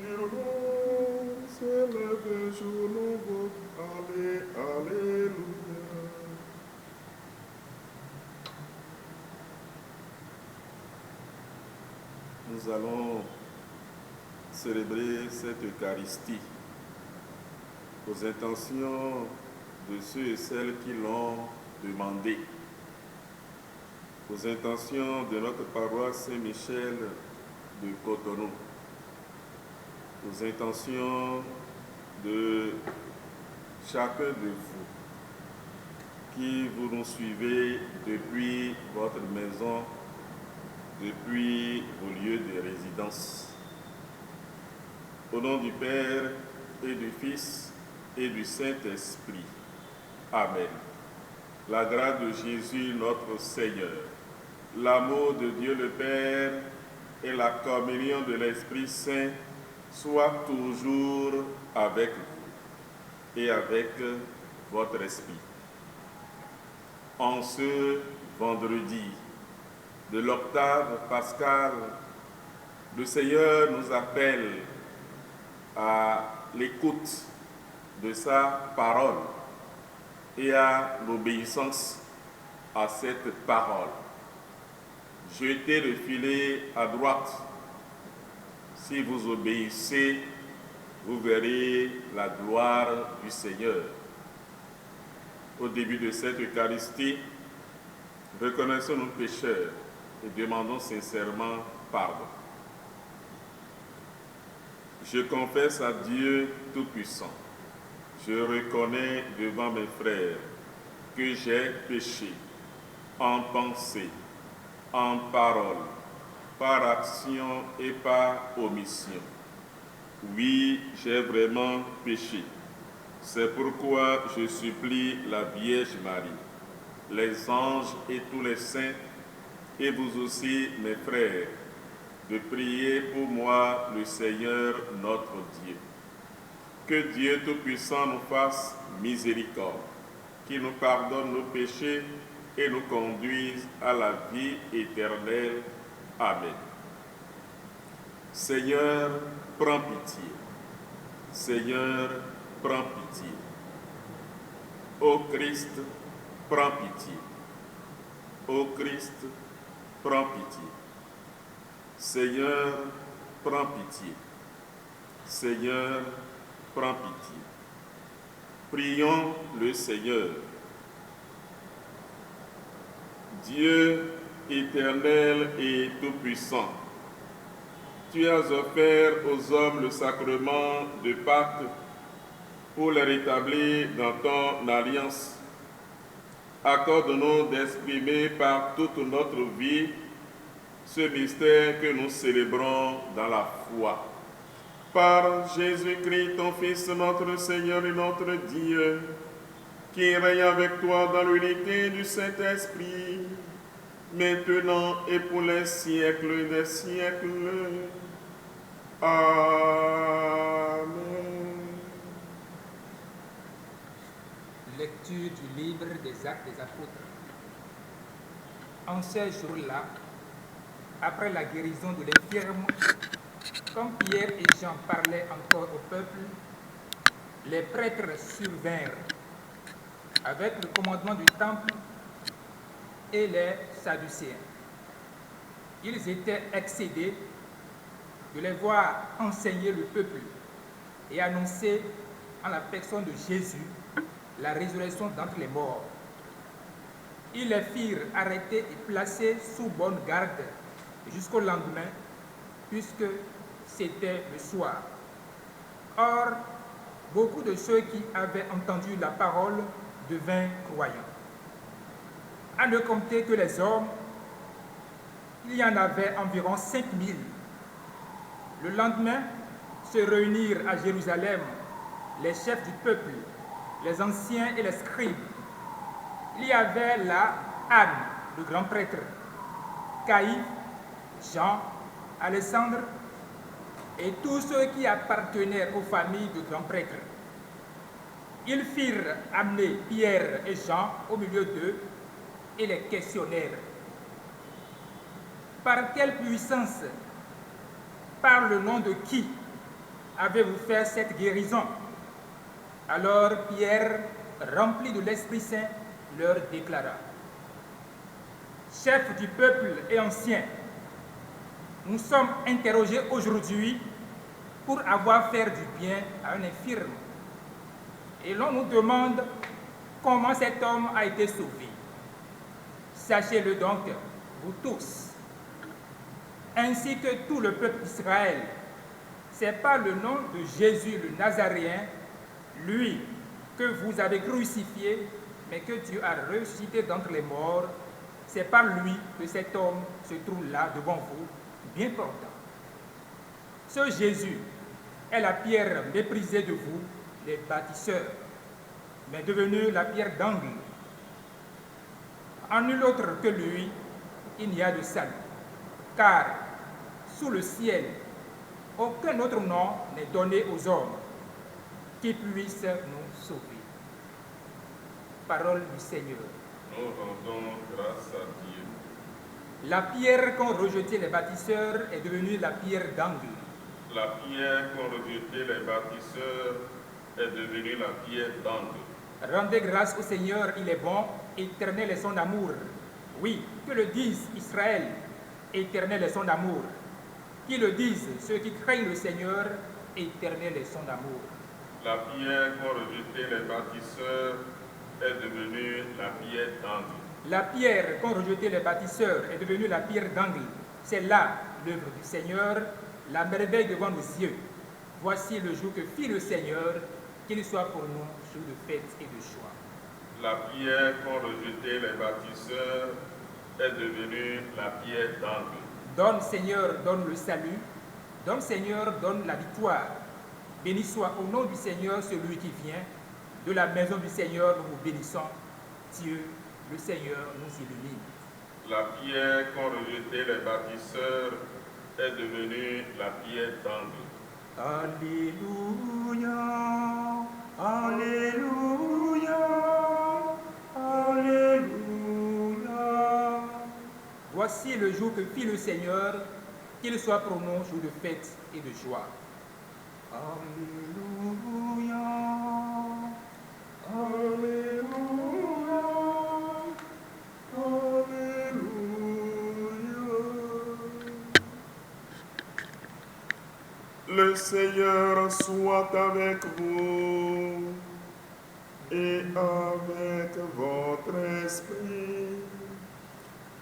Sur nous, s'élève sur nous, allez, alléluia. Nous allons célébrer cette Eucharistie aux intentions de ceux et celles qui l'ont demandé, aux intentions de notre paroisse Saint-Michel de Cotonou, aux intentions de chacun de vous qui vous nous suivez depuis votre maison, depuis vos lieux de résidence. Au nom du Père et du Fils et du Saint-Esprit. Amen. La grâce de Jésus notre Seigneur, l'amour de Dieu le Père et la communion de l'Esprit Saint soient toujours avec vous et avec votre esprit. En ce vendredi de l'octave pascale, le Seigneur nous appelle à l'écoute de sa parole et à l'obéissance à cette parole. Jetez le filet à droite. Si vous obéissez, vous verrez la gloire du Seigneur. Au début de cette Eucharistie, reconnaissons nos pécheurs et demandons sincèrement pardon. Je confesse à Dieu Tout-Puissant. Je reconnais devant mes frères que j'ai péché en pensée, en parole, par action et par omission. Oui, j'ai vraiment péché. C'est pourquoi je supplie la Vierge Marie, les anges et tous les saints, et vous aussi, mes frères, de prier pour moi le Seigneur notre Dieu. Que Dieu Tout-Puissant nous fasse miséricorde, qu'il nous pardonne nos péchés et nous conduise à la vie éternelle. Amen. Seigneur, prends pitié. Seigneur, prends pitié. Ô Christ, prends pitié. Ô Christ, prends pitié. Seigneur, prends pitié. Seigneur, prends pitié. Prions le Seigneur. Dieu éternel et tout-puissant, tu as offert aux hommes le sacrement de Pâques pour les rétablir dans ton alliance. Accorde-nous d'exprimer par toute notre vie ce mystère que nous célébrons dans la foi. Par Jésus-Christ, ton Fils, notre Seigneur et notre Dieu, qui règne avec toi dans l'unité du Saint-Esprit, maintenant et pour les siècles des siècles. Amen. Lecture du livre des Actes des Apôtres. En ces jours-là, après la guérison de l'infirme, comme Pierre et Jean parlaient encore au peuple, les prêtres survinrent avec le commandement du temple et les Sadducéens. Ils étaient excédés de les voir enseigner le peuple et annoncer en la personne de Jésus la résurrection d'entre les morts. Ils les firent arrêter et placer sous bonne garde jusqu'au lendemain, puisque c'était le soir. Or, beaucoup de ceux qui avaient entendu la parole devinrent croyants. À ne compter que les hommes, il y en avait environ 5000. Le lendemain, se réunirent à Jérusalem les chefs du peuple, les anciens et les scribes. Il y avait là Anne, le grand prêtre, Caïphe, Jean, Alexandre et tous ceux qui appartenaient aux familles de grands prêtres. Ils firent amener Pierre et Jean au milieu d'eux et les questionnèrent. Par quelle puissance, par le nom de qui avez-vous fait cette guérison? Alors Pierre, rempli de l'Esprit Saint, leur déclara: Chefs du peuple et anciens, nous sommes interrogés aujourd'hui pour avoir fait du bien à un infirme. Et l'on nous demande comment cet homme a été sauvé. Sachez-le donc, vous tous, ainsi que tout le peuple d'Israël, c'est par le nom de Jésus le Nazaréen, lui que vous avez crucifié, mais que Dieu a ressuscité d'entre les morts, c'est par lui que cet homme se trouve là devant vous, bien portant. Ce Jésus est la pierre méprisée de vous, les bâtisseurs, mais devenue la pierre d'angle. En nul autre que lui, il n'y a de salut, car sous le ciel, aucun autre nom n'est donné aux hommes qui puisse nous sauver. Parole du Seigneur. Nous rendons grâce à Dieu. La pierre qu'ont rejetée les bâtisseurs est devenue la pierre d'angle. La pierre qu'ont rejetée les bâtisseurs est devenue la pierre d'angle. Rendez grâce au Seigneur, il est bon, éternel est son amour. Oui, que le dise Israël, éternel est son amour. Qui le disent ceux qui craignent le Seigneur, éternel est son amour. La pierre qu'ont rejetée les bâtisseurs est devenue la pierre d'angle. La pierre qu'ont rejetée les bâtisseurs est devenue la pierre d'angle. C'est là l'œuvre du Seigneur, la merveille devant nos yeux. Voici le jour que fit le Seigneur, qu'il soit pour nous jour de fête et de joie. La pierre qu'ont rejetée les bâtisseurs est devenue la pierre d'angle. Donne Seigneur, donne le salut. Donne Seigneur, donne la victoire. Béni soit au nom du Seigneur celui qui vient. De la maison du Seigneur, nous vous bénissons. Dieu, le Seigneur, nous illumine. La pierre qu'ont rejetée les bâtisseurs est devenue la pierre d'angle. Alléluia, Alléluia, Alléluia. Voici le jour que fit le Seigneur, qu'il soit pour nous jour de fête et de joie. Alléluia, Alléluia, Alléluia. Le Seigneur soit avec vous et avec votre esprit.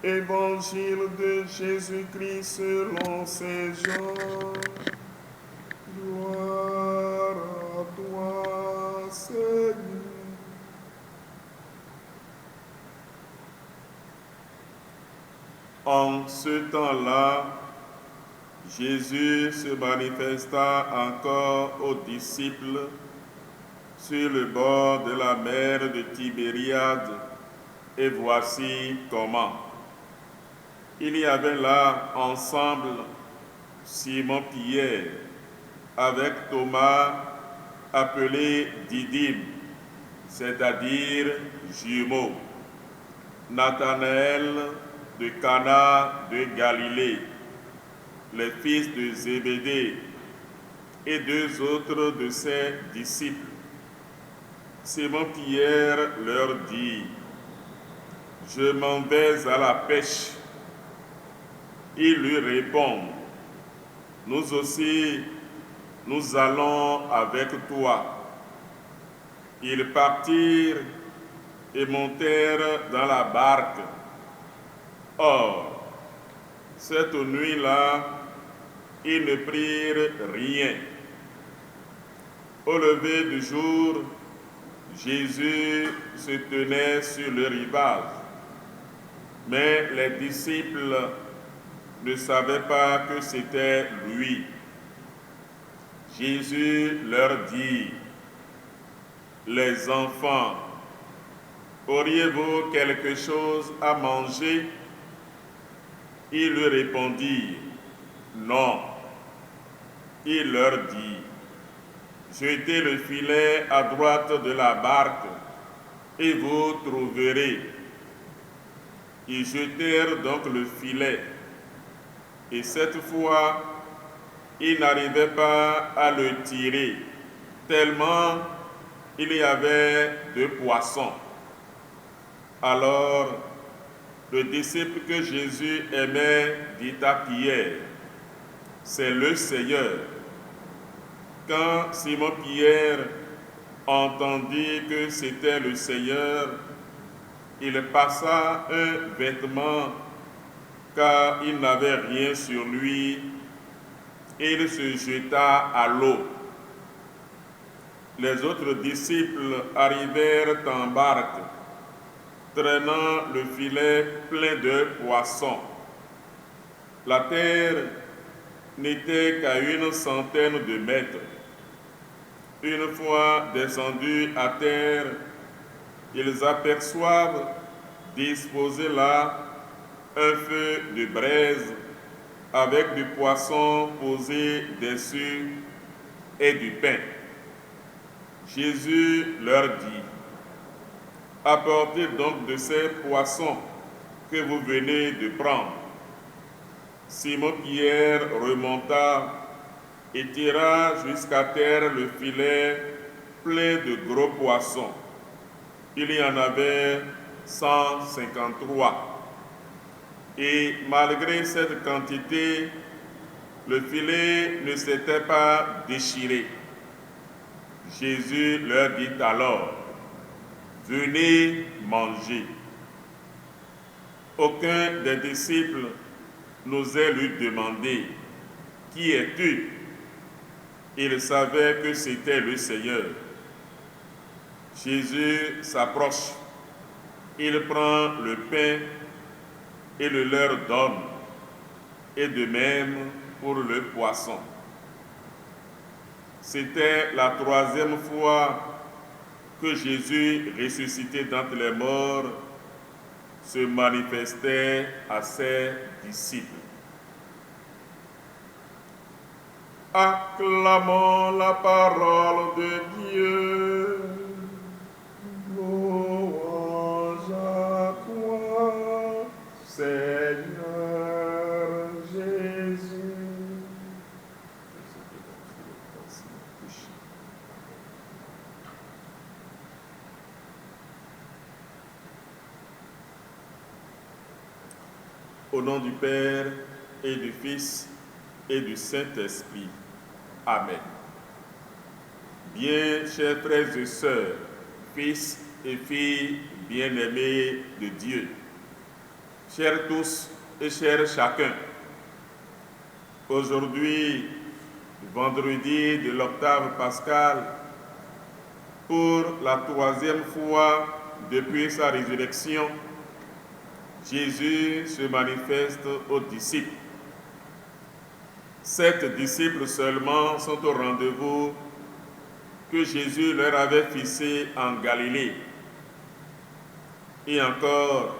Évangile de Jésus-Christ selon Saint Jean. Gloire à toi, Seigneur. En ce temps-là, Jésus se manifesta encore aux disciples sur le bord de la mer de Tibériade, et voici comment. Il y avait là ensemble Simon-Pierre avec Thomas appelé Didyme, c'est-à-dire jumeau, Nathanaël de Cana de Galilée, les fils de Zébédée, et deux autres de ses disciples. Simon-Pierre leur dit: Je m'en vais à la pêche. Ils lui répondent: Nous aussi, nous allons avec toi. Ils partirent et montèrent dans la barque. Or, cette nuit-là, ils ne prirent rien. Au lever du jour, Jésus se tenait sur le rivage, mais les disciples ne savaient pas que c'était lui. Jésus leur dit: Les enfants, auriez-vous quelque chose à manger? Ils lui répondirent: Non. Il leur dit: Jetez le filet à droite de la barque et vous trouverez. Ils jetèrent donc le filet, et cette fois, ils n'arrivaient pas à le tirer, tellement il y avait de poissons. Alors, le disciple que Jésus aimait dit à Pierre, « C'est le Seigneur. » Quand Simon-Pierre entendit que c'était le Seigneur, il passa un vêtement car il n'avait rien sur lui et il se jeta à l'eau. Les autres disciples arrivèrent en barque, traînant le filet plein de poissons. La terre n'était qu'à 100 de mètres. Une fois descendus à terre, ils aperçoivent disposé là un feu de braise avec du poisson posé dessus et du pain. Jésus leur dit, « Apportez donc de ces poissons que vous venez de prendre. » Simon-Pierre remonta et tira jusqu'à terre le filet plein de gros poissons. Il y en avait 153. Et malgré cette quantité, le filet ne s'était pas déchiré. Jésus leur dit alors, « Venez manger. » Aucun des disciples n'osait lui demander, « Qui es-tu » Il savait que c'était le Seigneur. Jésus s'approche, il prend le pain et le leur donne, et de même pour le poisson. C'était la 3e fois que Jésus, ressuscité d'entre les morts, se manifestait à ses disciples. Acclamons la parole de Dieu. Louange à toi, Seigneur Jésus. Au nom du Père et du Fils et du Saint-Esprit. Amen. Bien, chers frères et sœurs, fils et filles bien-aimés de Dieu, chers tous et chers chacun, aujourd'hui, vendredi de l'octave pascale, pour la 3e fois depuis sa résurrection, Jésus se manifeste aux disciples. 7 disciples seulement sont au rendez-vous que Jésus leur avait fixé en Galilée. Et encore,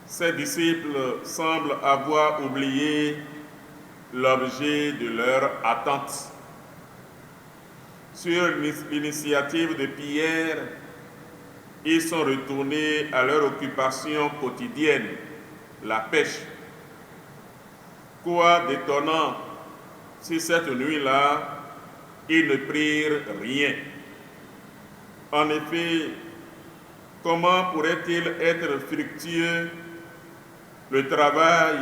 ces disciples semblent avoir oublié l'objet de leur attente. Sur l'initiative de Pierre, ils sont retournés à leur occupation quotidienne, la pêche. Quoi d'étonnant si cette nuit-là, ils ne prirent rien. En effet, comment pourrait-il être fructueux le travail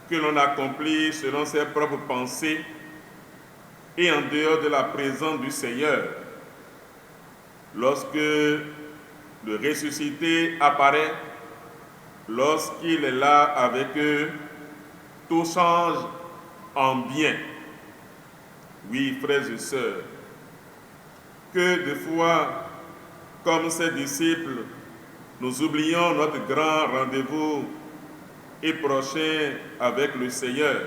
que l'on accomplit selon ses propres pensées et en dehors de la présence du Seigneur? Lorsque le ressuscité apparaît, lorsqu'il est là avec eux, tout change en bien. Oui, frères et sœurs, que de fois, comme ces disciples, nous oublions notre grand rendez-vous et prochain avec le Seigneur.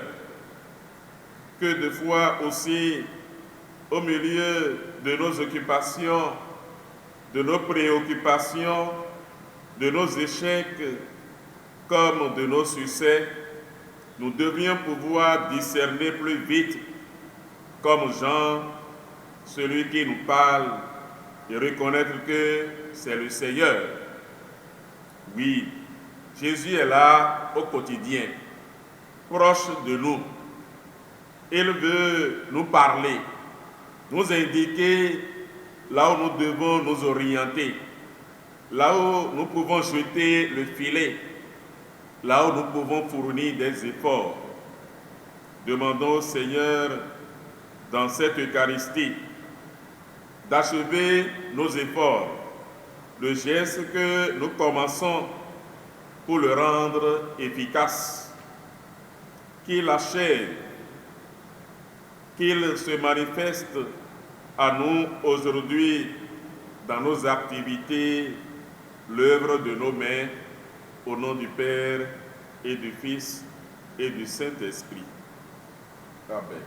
Que de fois aussi, au milieu de nos occupations, de nos préoccupations, de nos échecs comme de nos succès, nous devions pouvoir discerner plus vite, comme Jean, celui qui nous parle, et reconnaître que c'est le Seigneur. Oui, Jésus est là au quotidien, proche de nous. Il veut nous parler, nous indiquer là où nous devons nous orienter, là où nous pouvons jeter le filet, là où nous pouvons fournir des efforts. Demandons au Seigneur, dans cette Eucharistie, d'achever nos efforts, le geste que nous commençons pour le rendre efficace, qu'il achève, qu'il se manifeste à nous aujourd'hui dans nos activités, l'œuvre de nos mains, au nom du Père et du Fils et du Saint-Esprit. Amen.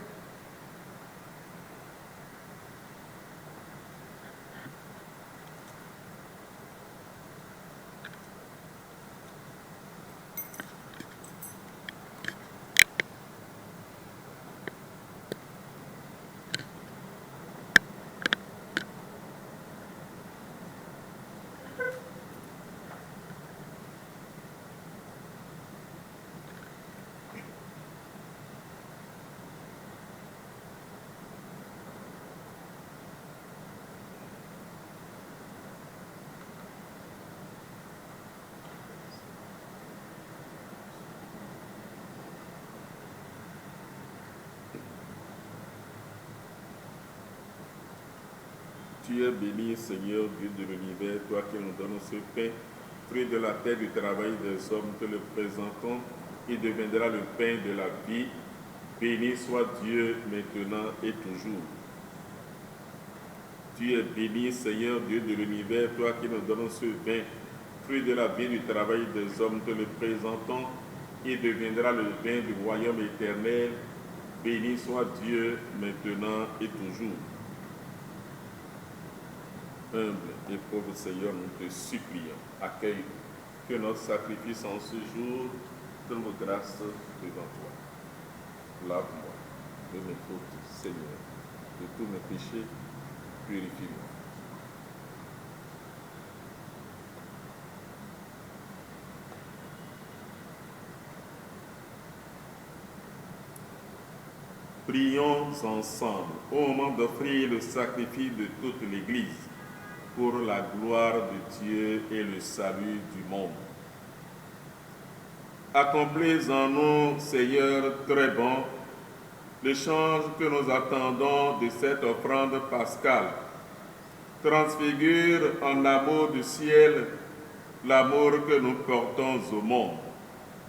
Tu es béni, Seigneur, Dieu de l'univers, toi qui nous donnes ce pain, fruit de la terre du travail des hommes, te le présentons, il deviendra le pain de la vie. Béni soit Dieu maintenant et toujours. Tu es béni, Seigneur, Dieu de l'univers, toi qui nous donnes ce vin, fruit de la vie du travail des hommes, te le présentons, il deviendra le vin du royaume éternel. Béni soit Dieu maintenant et toujours. Humble et pauvre Seigneur, nous te supplions, accueille que notre sacrifice en ce jour trouve grâce devant toi. Lave-moi de mes fautes, Seigneur, de tous mes péchés, purifie-moi. Prions ensemble au moment d'offrir le sacrifice de toute l'Église pour la gloire de Dieu et le salut du monde. Accomplis en nous, Seigneur très bon, l'échange que nous attendons de cette offrande pascale. Transfigure en amour du ciel l'amour que nous portons au monde.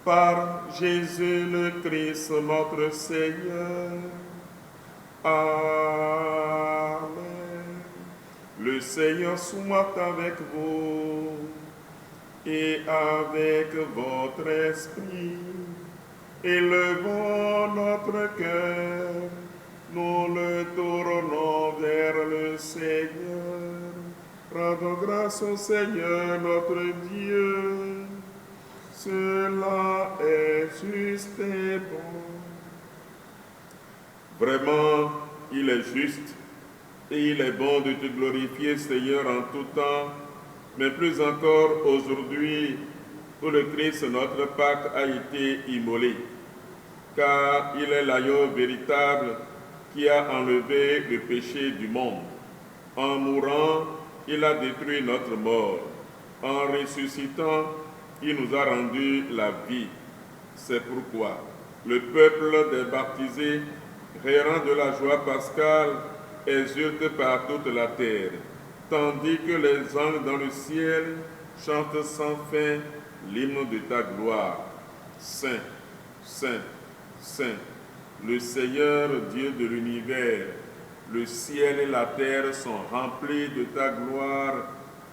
Par Jésus le Christ, notre Seigneur. Amen. Le Seigneur soit avec vous et avec votre esprit. Élevons notre cœur, nous le tournons vers le Seigneur. Rendons grâce au Seigneur notre Dieu. Cela est juste et bon. Vraiment, il est juste et il est bon de te glorifier, Seigneur, en tout temps, mais plus encore aujourd'hui où le Christ, notre Pâque, a été immolé, car il est l'agneau véritable qui a enlevé le péché du monde. En mourant, il a détruit notre mort. En ressuscitant, il nous a rendu la vie. C'est pourquoi le peuple des baptisés, rayonnant de la joie pascale, exulte par toute la terre, tandis que les anges dans le ciel chantent sans fin l'hymne de ta gloire. Saint, Saint, Saint, le Seigneur Dieu de l'univers, le ciel et la terre sont remplis de ta gloire.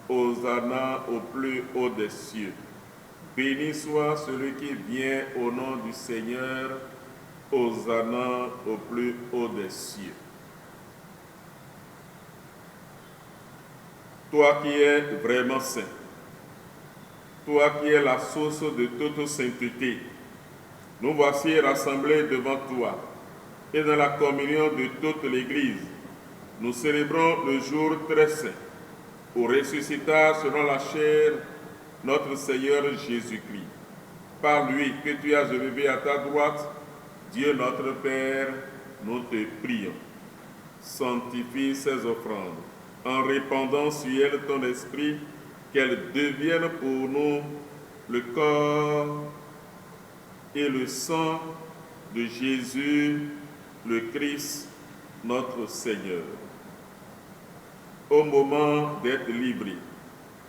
Hosanna au plus haut des cieux. Béni soit celui qui vient au nom du Seigneur. Hosanna au plus haut des cieux. Toi qui es vraiment saint, toi qui es la source de toute sainteté, nous voici rassemblés devant toi et dans la communion de toute l'Église. Nous célébrons le jour très saint où ressuscita selon la chair notre Seigneur Jésus-Christ. Par lui que tu as élevé à ta droite, Dieu notre Père, nous te prions. Sanctifie ces offrandes en répandant sur elles ton esprit, qu'elles deviennent pour nous le corps et le sang de Jésus, le Christ, notre Seigneur. Au moment d'être livré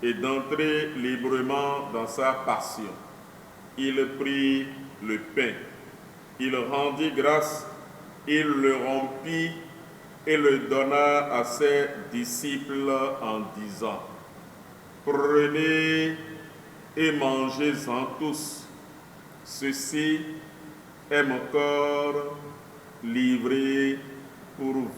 et d'entrer librement dans sa passion, il prit le pain, il rendit grâce, il le rompit et le donna à ses disciples en disant: Prenez et mangez-en tous, ceci est mon corps livré pour vous.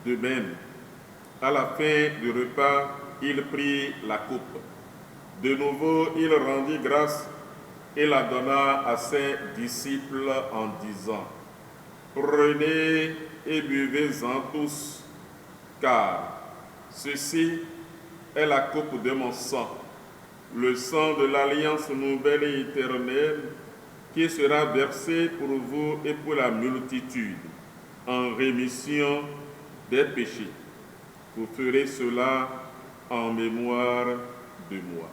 De même, à la fin du repas, il prit la coupe. De nouveau, il rendit grâce et la donna à ses disciples en disant: Prenez et buvez-en tous, car ceci est la coupe de mon sang, le sang de l'alliance nouvelle et éternelle, qui sera versé pour vous et pour la multitude, en rémission des péchés. Vous ferez cela en mémoire de moi.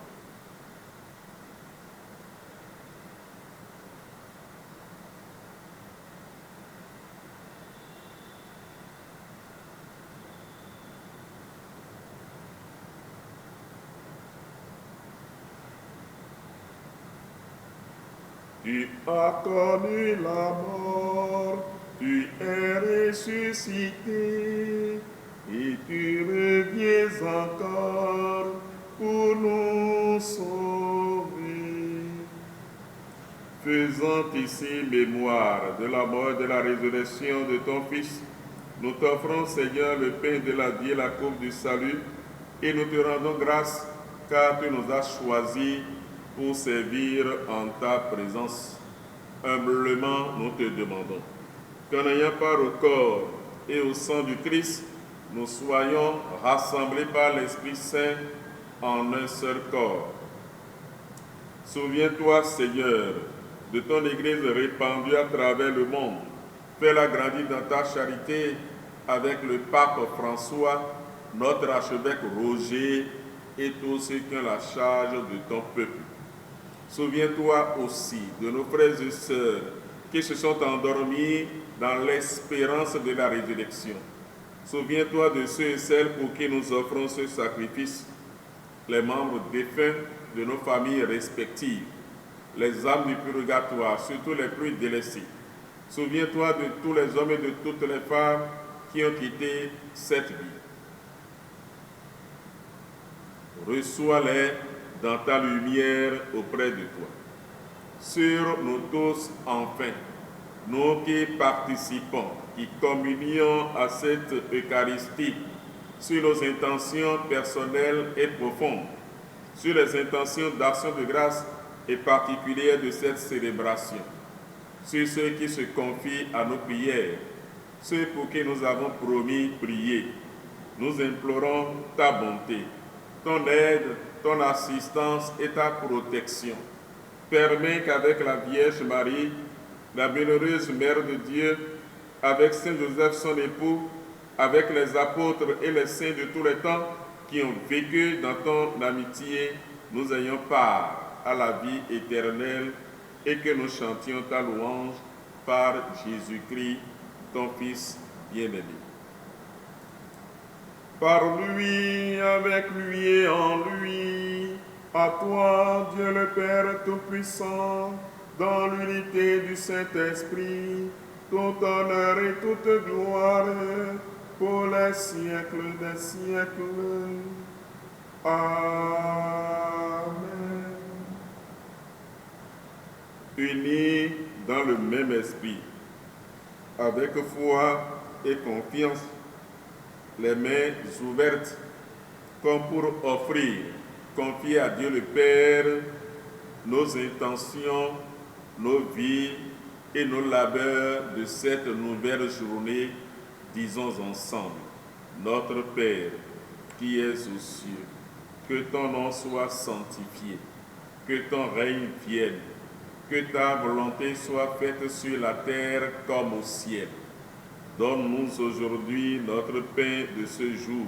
Tu as connu la mort, tu es ressuscité, et tu reviens encore pour nous sauver. Faisant ici mémoire de la mort et de la résurrection de ton Fils, nous t'offrons, Seigneur, le pain de la vie et la coupe du salut, et nous te rendons grâce, car tu nous as choisis pour servir en ta présence. Humblement, nous te demandons qu'en ayant part au corps et au sang du Christ, nous soyons rassemblés par l'Esprit Saint en un seul corps. Souviens-toi, Seigneur, de ton Église répandue à travers le monde. Fais-la grandir dans ta charité avec le pape François, notre archevêque Roger et tous ceux qui ont la charge de ton peuple. Souviens-toi aussi de nos frères et sœurs qui se sont endormis dans l'espérance de la résurrection. Souviens-toi de ceux et celles pour qui nous offrons ce sacrifice, les membres défunts de nos familles respectives, les âmes du purgatoire, surtout les plus délaissés. Souviens-toi de tous les hommes et de toutes les femmes qui ont quitté cette vie. Reçois-les dans ta lumière auprès de toi. Sur nous tous, enfin, nous qui participons, qui communions à cette Eucharistie, sur nos intentions personnelles et profondes, sur les intentions d'action de grâce et particulières de cette célébration, sur ceux qui se confient à nos prières, ceux pour qui nous avons promis prier. Nous implorons ta bonté, ton aide, ton assistance et ta protection. Permets qu'avec la Vierge Marie, la bienheureuse Mère de Dieu, avec Saint Joseph son époux, avec les apôtres et les saints de tous les temps qui ont vécu dans ton amitié, nous ayons part à la vie éternelle et que nous chantions ta louange par Jésus-Christ, ton Fils bien-aimé. Par lui, avec lui et en lui, à toi, Dieu le Père Tout-Puissant, dans l'unité du Saint-Esprit, tout honneur et toute gloire, pour les siècles des siècles. Amen. Unis dans le même esprit, avec foi et confiance, les mains ouvertes, comme pour offrir, confier à Dieu le Père nos intentions, nos vies et nos labeurs de cette nouvelle journée, disons ensemble, Notre Père, qui es aux cieux, que ton nom soit sanctifié, que ton règne vienne, que ta volonté soit faite sur la terre comme au ciel. Donne-nous aujourd'hui notre pain de ce jour.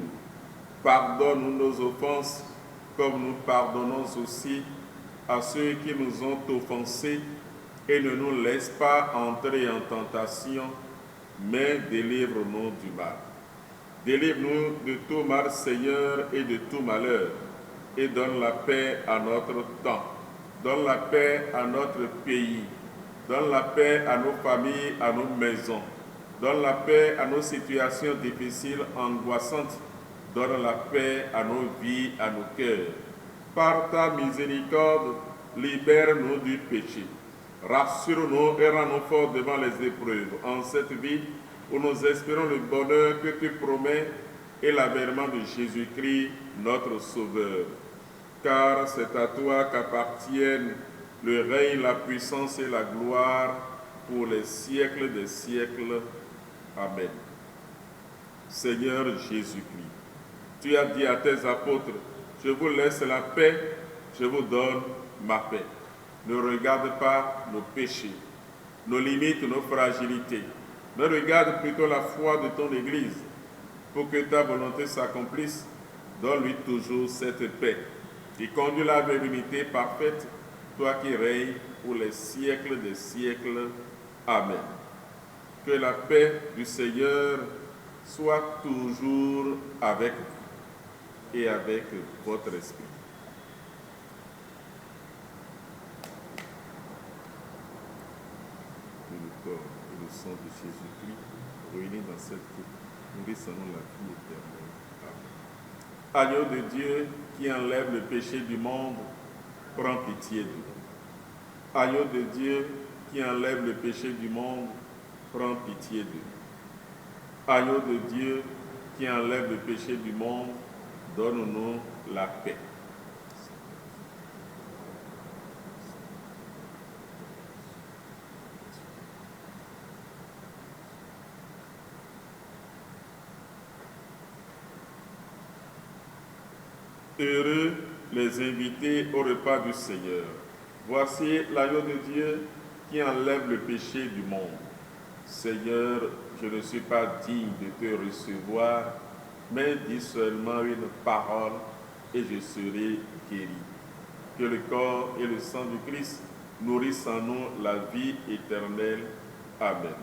Pardonne-nous nos offenses, comme nous pardonnons aussi à ceux qui nous ont offensés, et ne nous laisse pas entrer en tentation, mais délivre-nous du mal. Délivre-nous de tout mal, Seigneur, et de tout malheur, et donne la paix à notre temps. Donne la paix à notre pays. Donne la paix à nos familles, à nos maisons. Donne la paix à nos situations difficiles, angoissantes. Donne la paix à nos vies, à nos cœurs. Par ta miséricorde, libère-nous du péché. Rassure-nous et rends-nous forts devant les épreuves. En cette vie où nous espérons le bonheur que tu promets et l'avènement de Jésus-Christ, notre Sauveur. Car c'est à toi qu'appartiennent le règne, la puissance et la gloire pour les siècles des siècles. Amen. Seigneur Jésus-Christ, tu as dit à tes apôtres, je vous laisse la paix, je vous donne ma paix. Ne regarde pas nos péchés, nos limites, nos fragilités, mais regarde plutôt la foi de ton Église. Pour que ta volonté s'accomplisse, donne-lui toujours cette paix et conduis-la vers l'unité parfaite, toi qui règnes pour les siècles des siècles. Amen. Que la paix du Seigneur soit toujours avec vous et avec votre esprit. Le corps et le sang de Jésus-Christ réunis dans cette coupe, nous descendons la vie éternelle. Amen. Agneau de Dieu qui enlève le péché du monde, prends pitié de nous. Agneau de Dieu qui enlève le péché du monde, prends pitié de nous. Agneau de Dieu qui enlève le péché du monde, donne-nous la paix. Heureux les invités au repas du Seigneur. Voici l'agneau de Dieu qui enlève le péché du monde. Seigneur, je ne suis pas digne de te recevoir, mais dis seulement une parole et je serai guéri. Que le corps et le sang du Christ nourrissent en nous la vie éternelle. Amen.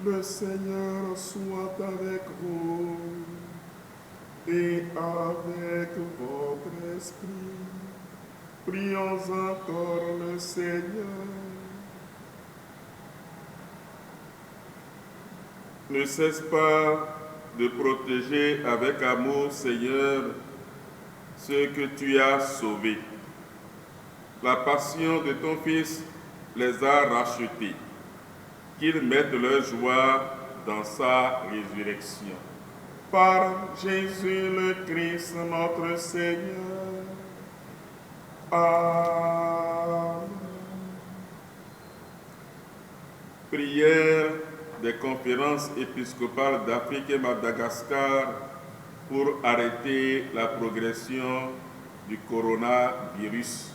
Le Seigneur soit avec vous et avec votre esprit. Prions encore le Seigneur. Ne cesse pas de protéger avec amour, Seigneur, ceux que tu as sauvés. La passion de ton Fils les a rachetés. Qu'ils mettent leur joie dans sa résurrection. Par Jésus le Christ, notre Seigneur. Amen. Prière des conférences épiscopales d'Afrique et Madagascar pour arrêter la progression du coronavirus.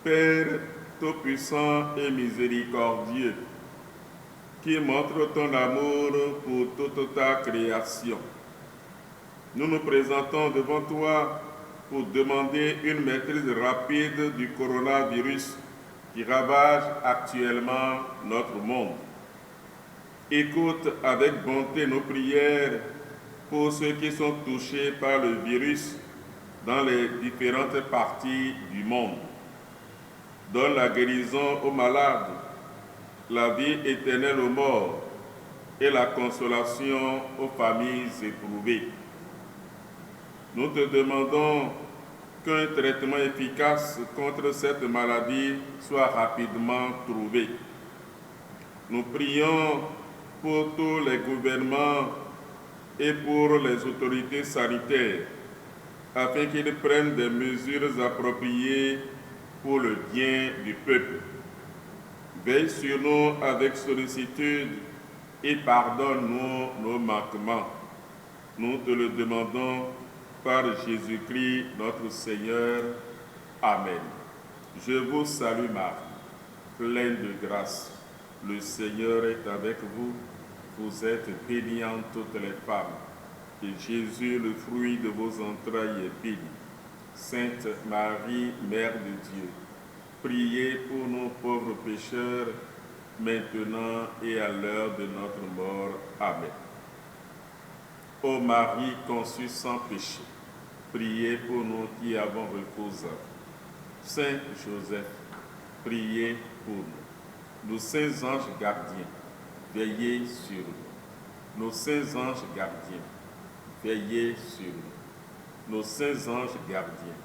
Père Tout-Puissant et miséricordieux, qui montre ton amour pour toute ta création, nous nous présentons devant toi pour demander une maîtrise rapide du coronavirus qui ravage actuellement notre monde. Écoute avec bonté nos prières pour ceux qui sont touchés par le virus dans les différentes parties du monde. Donne la guérison aux malades, la vie éternelle aux morts et la consolation aux familles éprouvées. Nous te demandons qu'un traitement efficace contre cette maladie soit rapidement trouvé. Nous prions pour tous les gouvernements et pour les autorités sanitaires, afin qu'ils prennent des mesures appropriées pour le bien du peuple. Veille sur nous avec sollicitude et pardonne-nous nos manquements. Nous te le demandons par Jésus-Christ notre Seigneur. Amen. Je vous salue Marie, pleine de grâce. Le Seigneur est avec vous. Vous êtes bénie entre toutes les femmes. Et Jésus, le fruit de vos entrailles, est béni. Sainte Marie, Mère de Dieu, priez pour nous pauvres pécheurs, maintenant et à l'heure de notre mort. Amen. Ô Marie conçue sans péché, priez pour nous qui avons recours à vous. Saint Joseph, priez pour nous. Nos saints anges gardiens, veillez sur nous. Nos saints anges gardiens, veillez sur nous. Nos saints anges gardiens,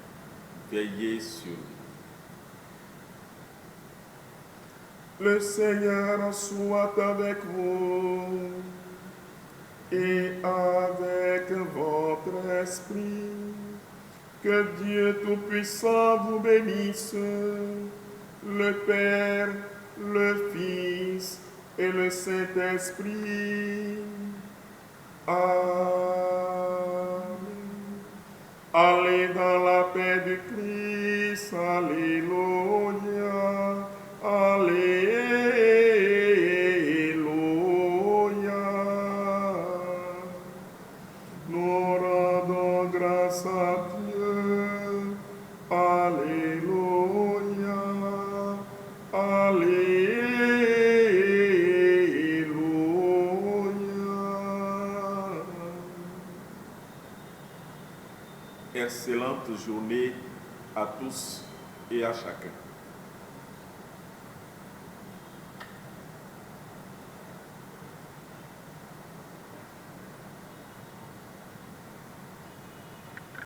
veillez sur nous. Le Seigneur soit avec vous et avec votre esprit. Que Dieu Tout-Puissant vous bénisse, le Père, le Fils et le Saint-Esprit. Amen. Allez dans la paix du Christ. Alléluia. Alléluia. Nous rendons grâce à Dieu. Alléluia. Alléluia. Excellente journée à tous et à chacun.